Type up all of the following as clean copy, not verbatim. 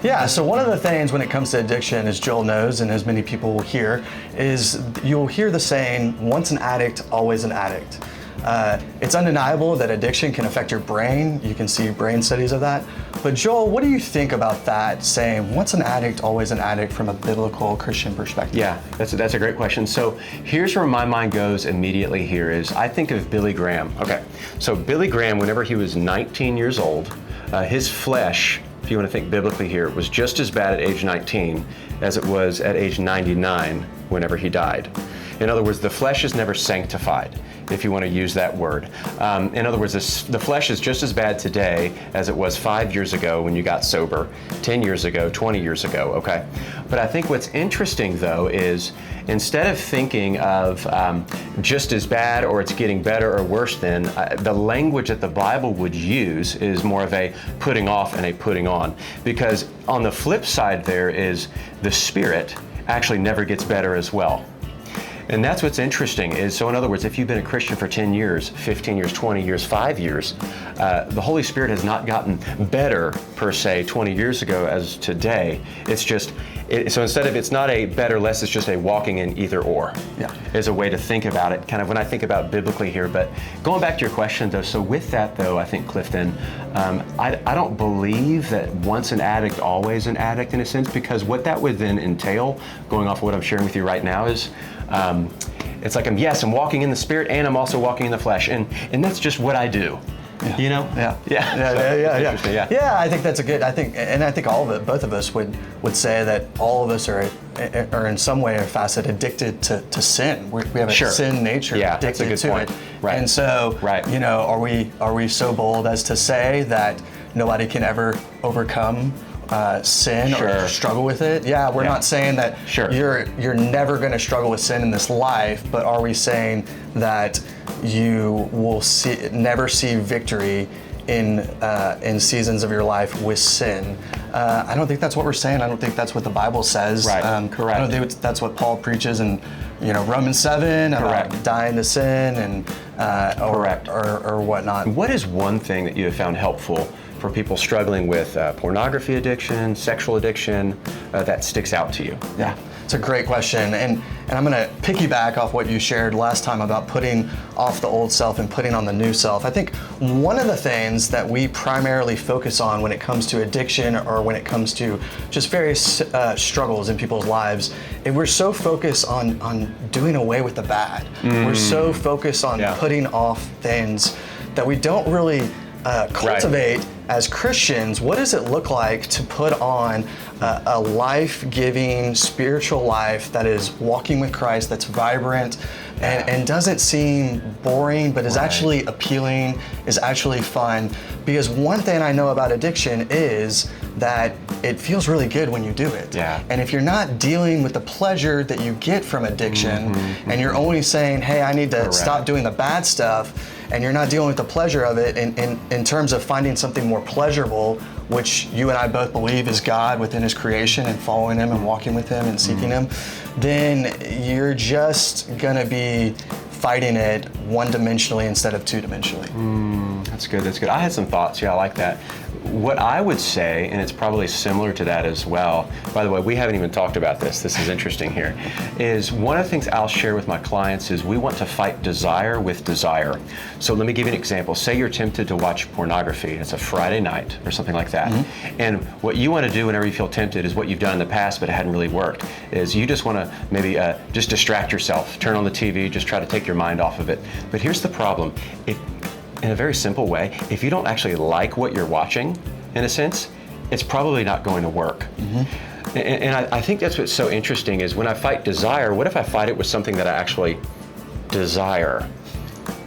Yeah, so one of the things when it comes to addiction, as Joel knows, and as many people will hear, is you'll hear the saying, once an addict, always an addict. It's undeniable that addiction can affect your brain. You can see brain studies of that. But Joel, what do you think about that saying, once an addict, always an addict from a biblical Christian perspective? Yeah, that's a great question. So here's where my mind goes immediately here is I think of Billy Graham. Okay, so Billy Graham, whenever he was 19 years old, his flesh, if you want to think biblically here, was just as bad at age 19 as it was at age 99 whenever he died. In other words, the flesh is never sanctified, if you want to use that word. In other words, the flesh is just as bad today as it was 5 years ago when you got sober, 10 years ago, 20 years ago, okay? But I think what's interesting, though, is instead of thinking of just as bad or it's getting better or worse than, the language that the Bible would use is more of a putting off and a putting on. Because on the flip side there is the spirit actually never gets better as well. And that's what's interesting is, so in other words, if you've been a Christian for 10 years, 15 years, 20 years, 5 years, the Holy Spirit has not gotten better per se 20 years ago as today. It's just, so instead of, it's not a better, less, it's just a walking in either or. Yeah. Is a way to think about it, kind of when I think about biblically here. But going back to your question though, so with that though, I think Clifton, I don't believe that once an addict, always an addict in a sense, because what that would then entail, going off of what I'm sharing with you right now is, it's like I'm walking in the spirit and I'm also walking in the flesh, and that's just what I do. Yeah. You know? Yeah. Yeah, I think that's a good, I think all of it, both of us would say that all of us are in some way or facet addicted to sin. We have a sin nature, addicted that's a good to point. it. Right. And so, you know, are we so bold as to say that nobody can ever overcome sin or struggle with it? Yeah, we're not saying that you're never going to struggle with sin in this life, but are we saying that you will never see victory in seasons of your life with sin? I don't think that's what we're saying. I don't think that's what the Bible says. Right. Correct. I don't think that's what Paul preaches in Romans 7 about dying to sin and or whatnot. What is one thing that you have found helpful for people struggling with pornography addiction, sexual addiction, that sticks out to you? Yeah, it's a great question. And I'm going to piggyback off what you shared last time about putting off the old self and putting on the new self. I think one of the things that we primarily focus on when it comes to addiction or when it comes to just various struggles in people's lives, is we're so focused on doing away with the bad. We're so focused on putting off things that we don't really cultivate as Christians. What does it look like to put on a life-giving spiritual life that is walking with Christ, that's vibrant and doesn't seem boring, but is actually appealing, is actually fun? Because one thing I know about addiction is that it feels really good when you do it. Yeah. And if you're not dealing with the pleasure that you get from addiction, and you're only saying, hey, I need to stop doing the bad stuff, and you're not dealing with the pleasure of it in terms of finding something more pleasurable, which you and I both believe is God within His creation and following Him and walking with Him and seeking Him, then you're just gonna be fighting it one-dimensionally instead of two-dimensionally. That's good, that's good. I had some thoughts, I like that. What I would say, and it's probably similar to that as well, by the way, we haven't even talked about this is interesting here, is one of the things I'll share with my clients is we want to fight desire with desire. So let me give you an example. Say you're tempted to watch pornography, it's a Friday night or something like that. And what you want to do whenever you feel tempted is what you've done in the past but it hadn't really worked, is you just want to maybe just distract yourself, turn on the TV, just try to take your mind off of it. But here's the problem. In a very simple way, if you don't actually like what you're watching, in a sense, it's probably not going to work. And I think that's what's so interesting is when I fight desire, what if I fight it with something that I actually desire?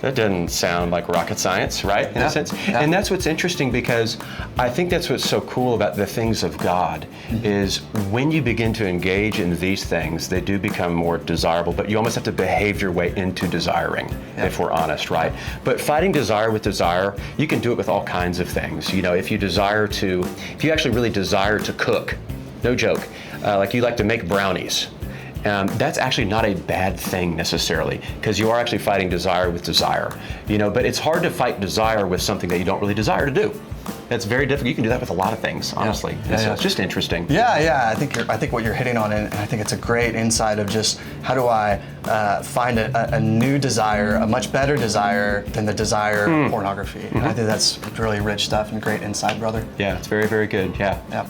That doesn't sound like rocket science, right? In a sense. And that's what's interesting, because I think that's what's so cool about the things of God is when you begin to engage in these things, they do become more desirable, but you almost have to behave your way into desiring, if we're honest, right? But fighting desire with desire, you can do it with all kinds of things. If you actually really desire to cook, no joke, like you like to make brownies, that's actually not a bad thing necessarily, because you are actually fighting desire with desire, but it's hard to fight desire with something that you don't really desire to do. It's very difficult. You can do that with a lot of things, honestly. Yeah, So it's just interesting. Yeah. I think what you're hitting on, and I think it's a great insight of just how do I find a new desire, a much better desire than the desire of pornography. And I think that's really rich stuff and great insight, brother. Yeah, it's very, very good. Yeah. Yeah.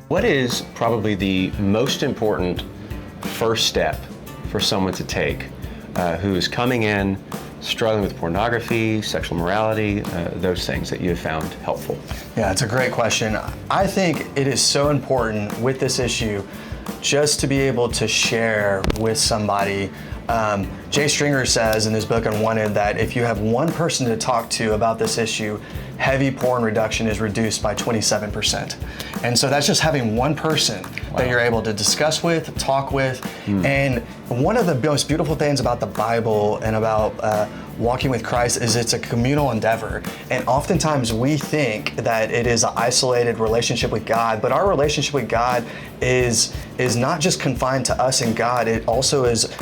What is probably the most important first step for someone to take who is coming in struggling with pornography, sexual morality, those things that you have found helpful? Yeah, it's a great question. I think it is so important with this issue just to be able to share with somebody. Jay Stringer says in his book Unwanted that if you have one person to talk to about this issue, heavy porn reduction is reduced by 27%. And so that's just having one person that you're able to discuss with, talk with. And one of the most beautiful things about the Bible and about walking with Christ is it's a communal endeavor. And oftentimes we think that it is an isolated relationship with God, but our relationship with God is not just confined to us and God. It also is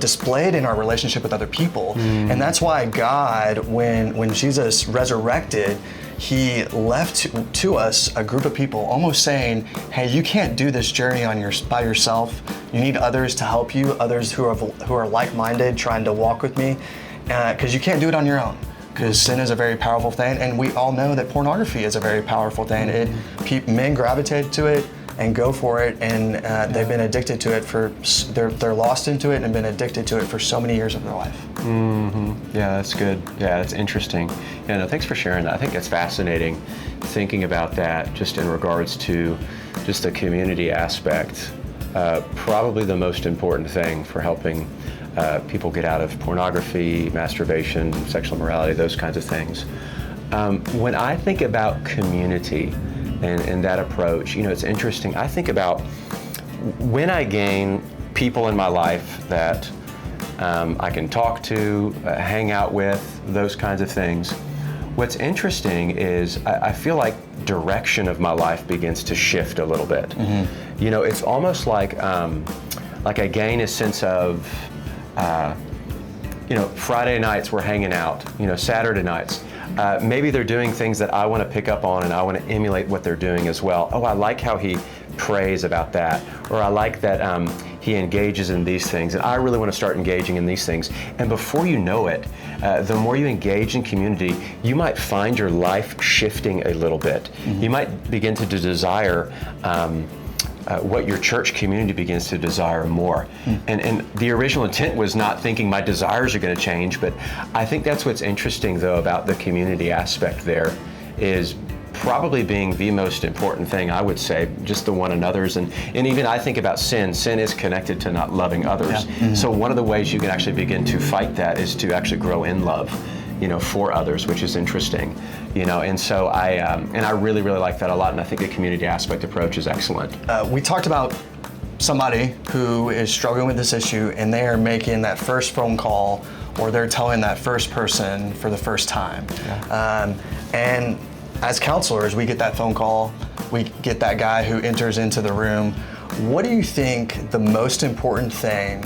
displayed in our relationship with other people. And that's why God, when Jesus resurrected, he left to us a group of people almost saying, hey, you can't do this journey by yourself. You need others to help you, others who are like-minded, trying to walk with me, because you can't do it on your own. Because sin is a very powerful thing, and we all know that pornography is a very powerful thing. Men gravitate to it and go for it, and they've been addicted to it they're lost into it and been addicted to it for so many years of their life. Yeah, that's good. Yeah, that's interesting. Yeah, no, thanks for sharing that. I think it's fascinating thinking about that just in regards to just the community aspect. Probably the most important thing for helping people get out of pornography, masturbation, sexual morality, those kinds of things. When I think about community and that approach, it's interesting. I think about when I gain people in my life that I can talk to, hang out with, those kinds of things. What's interesting is I feel like direction of my life begins to shift a little bit. It's almost like I gain a sense of, Friday nights we're hanging out, Saturday nights. Maybe they're doing things that I want to pick up on and I want to emulate what they're doing as well. Oh, I like how he prays about that, or I like that he engages in these things, and I really want to start engaging in these things. And before you know it, the more you engage in community, you might find your life shifting a little bit. You might begin to desire what your church community begins to desire more. And the original intent was not thinking my desires are going to change, but I think that's what's interesting though about the community aspect there is probably being the most important thing, I would say, just the one another's. And even I think about sin. Sin is connected to not loving others. So one of the ways you can actually begin to fight that is to actually grow in love, for others, which is interesting. And so I really, really like that a lot, and I think the community aspect approach is excellent. We talked about somebody who is struggling with this issue, and they are making that first phone call, or they're telling that first person for the first time. And as counselors, we get that phone call, we get that guy who enters into the room. What do you think the most important thing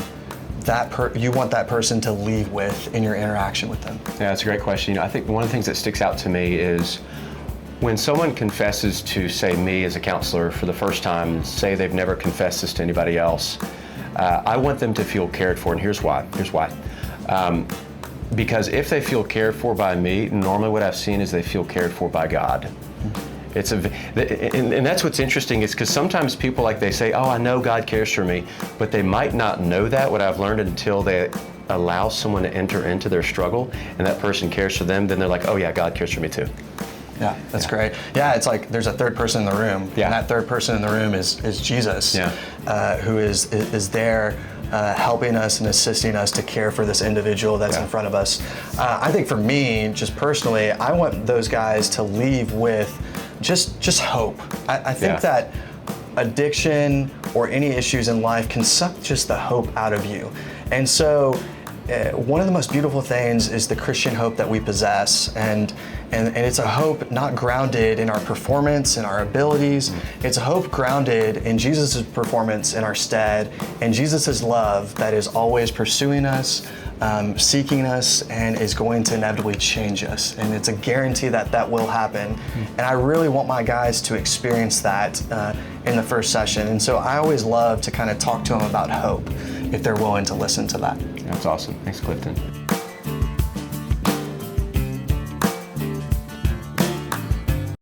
that you want that person to leave with in your interaction with them? Yeah, that's a great question. I think one of the things that sticks out to me is when someone confesses to, say, me as a counselor for the first time, say they've never confessed this to anybody else, I want them to feel cared for, and here's why. Because if they feel cared for by me, normally what I've seen is they feel cared for by God. And that's what's interesting is because sometimes people they say, oh, I know God cares for me, but they might not know that, what I've learned, until they allow someone to enter into their struggle and that person cares for them, then they're like, oh yeah, God cares for me too. Yeah, that's great. Yeah, it's like there's a third person in the room, and that third person in the room is Jesus, who is there helping us and assisting us to care for this individual that's in front of us. I think for me, just personally, I want those guys to leave with just hope. I think that addiction or any issues in life can suck just the hope out of you. And so one of the most beautiful things is the Christian hope that we possess, and And it's a hope not grounded in our performance and our abilities. It's a hope grounded in Jesus' performance in our stead, and Jesus' love that is always pursuing us, seeking us, and is going to inevitably change us. And it's a guarantee that that will happen. And I really want my guys to experience that in the first session. And so I always love to kind of talk to them about hope if they're willing to listen to that. That's awesome. Thanks, Clifton.